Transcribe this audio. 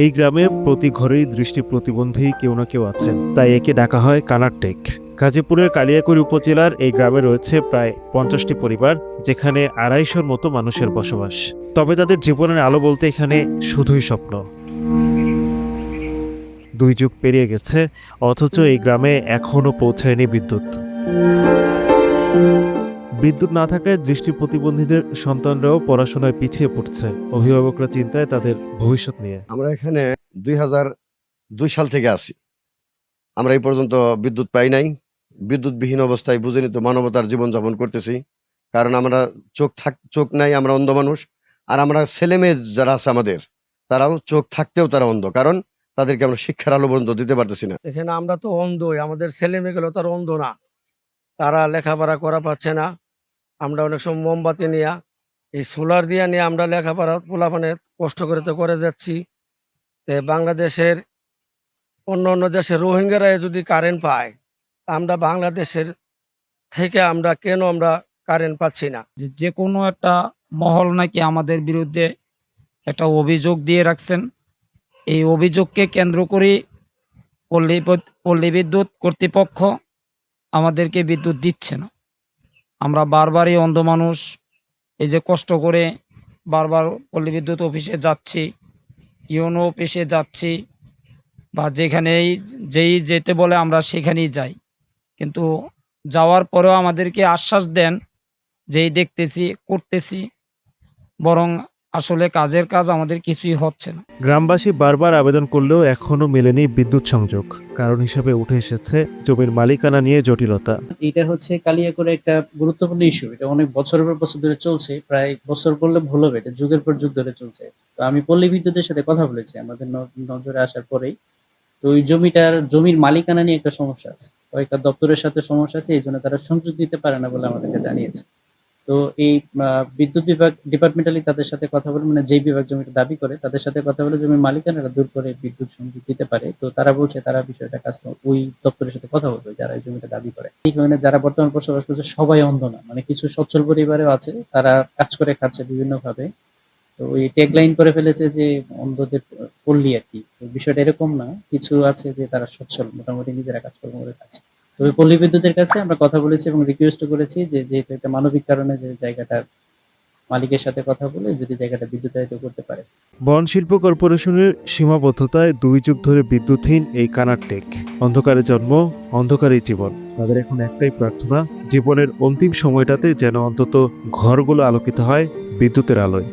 এই গ্রামে প্রতি ঘরেই দৃষ্টি প্রতিবন্ধী কেউ না কেউ আছেন, তাই একে ডাকা হয় কানারটেক। গাজীপুরের কালিয়াকৈর উপজেলার এই গ্রামে রয়েছে প্রায় 50টি পরিবার, যেখানে 250-র মতো মানুষের বসবাস। তবে তাদের জীবনের আলো বলতে এখানে শুধুই স্বপ্ন। 2 যুগ পেরিয়ে গেছে, অথচ এই গ্রামে এখনও পৌঁছায়নি বিদ্যুৎ। বিদ্যুৎ না থাকায় দৃষ্টি প্রতিবন্ধীদের সন্তানরাও পড়াশোনায় পিছিয়ে পড়ছে। অভিভাবকরা চিন্তায় তাদের ভবিষ্যৎ নিয়ে। আমরা এখানে 2002 সাল থেকে আছি। আমরা এই পর্যন্ত বিদ্যুৎ পাই নাই। বিদ্যুৎবিহীন অবস্থায় বুঝে নিত মানবতার জীবনযাপন করতেছি। কারণ আমরা চোখ নাই, আমরা অন্ধ মানুষ। আর আমরা ছেলে মেয়ে যারা আছে আমাদের, তারাও চোখ থাকতেও তারা অন্ধ, কারণ তাদেরকে আমরা শিক্ষার আলো পর্যন্ত দিতে পারতেছি না। এখানে আমরা তো অন্ধই, আমাদের ছেলে মেয়েগুলো তো আর অন্ধ না, তারা লেখাপড়া করা পাচ্ছে না। আমরা অনেক সময় মোমবাতি নিয়ে, এই সোলার দিয়ে নিয়ে আমরা লেখাপড়া পোলাপানে কষ্ট করে তো করে যাচ্ছি। বাংলাদেশের অন্য দেশের রোহিঙ্গারা যদি কারেন্ট পায়, আমরা বাংলাদেশের থেকে আমরা কেন কারেন্ট পাচ্ছি না? যে কোনো একটা মহল নাকি আমাদের বিরুদ্ধে একটা অভিযোগ দিয়ে রাখছেন। এই অভিযোগকে কেন্দ্র করে পল্লী বিদ্যুৎ কর্তৃপক্ষ আমাদেরকে বিদ্যুৎ দিচ্ছে না। আমরা বারবারই অন্ধ মানুষ, এই যে কষ্ট করে বারবার পল্লী বিদ্যুৎ অফিসে যাচ্ছি, ইউনো অফিসে যাচ্ছি, বা যেই যেতে বলে আমরা সেখানেই যাই, কিন্তু যাওয়ার পরেও আমাদেরকে আশ্বাস দেন যে দেখতেছি করতেছি, বরং আসলে কাজের কাজ আমাদের কিছুই হচ্ছে না। গ্রামবাসী বারবার আবেদন করলেও এখনো মেলেনি বিদ্যুৎ সংযোগ। কারণ হিসাবে উঠে এসেছে জমির মালিকানা নিয়ে জটিলতা। এটা হচ্ছে কালিয়াকৈর একটা গুরুত্বপূর্ণ ইস্যু। এটা অনেক বছরের পর বছর ধরে চলছে, প্রায় বছর বললে ভুল হবে, এটা যুগের পর যুগ ধরে চলছে। তো আমি পল্লী বিদ্যুতের সাথে কথা বলেছি আমাদের নজরে আসার পরেই। তো ওই জমির মালিকানা নিয়ে একটা সমস্যা আছে, কয়েকটা দপ্তরের সাথে সমস্যা আছে, এই জন্য তারা সংযোগ দিতে পারে না বলে আমাদেরকে জানিয়েছে। তো এই বিদ্যুৎ বিভাগ ডিপার্টমেন্টালি তাদের সাথে কথা বলে, মানে যে বিভাগ জমিটা দাবি করে তাদের সাথে কথা বলে জমির মালিকানারা দূর করে বিদ্যুৎ সংযোগ দিতে পারে। তো তারা বলছে তারা বিষয়টা ওই দপ্তরের সাথে কথা বলবে যারা এই জমিটা দাবি করে। এখানে যারা বর্তমান বসবাস করছে সবাই অন্ধ না, মানে কিছু সচ্ছল পরিবারেও আছে, তারা কাজ করে খাচ্ছে বিভিন্ন ভাবে। তো ওই ট্যাগলাইন করে ফেলেছে যে অন্ধদের পল্লী আর কি। তো বিষয়টা এরকম না, কিছু আছে যে তারা সচ্ছল, মোটামুটি নিজেরা কাজকর্ম করে খাচ্ছে। তবে পল্লী বিদ্যুতের কাছে আমরা কথা বলেছি এবং রিকোয়েস্ট করেছি যে যেহেতু একটা মানবিক কারণে যে জায়গাটার মালিকের সাথে কথা বলে যদি জায়গাটা বিদ্যুতায়িত করতে পারে। বন শিল্প কর্পোরেশনের সীমাবদ্ধতায় 2 যুগ ধরে বিদ্যুৎহীন এই কানারটেক। অন্ধকারে জন্ম, অন্ধকারেই জীবন। তাদের এখন একটাই প্রার্থনা, জীবনের অন্তিম সময়টাতে যেন অন্তত ঘরগুলো আলোকিত হয় বিদ্যুতের আলোয়।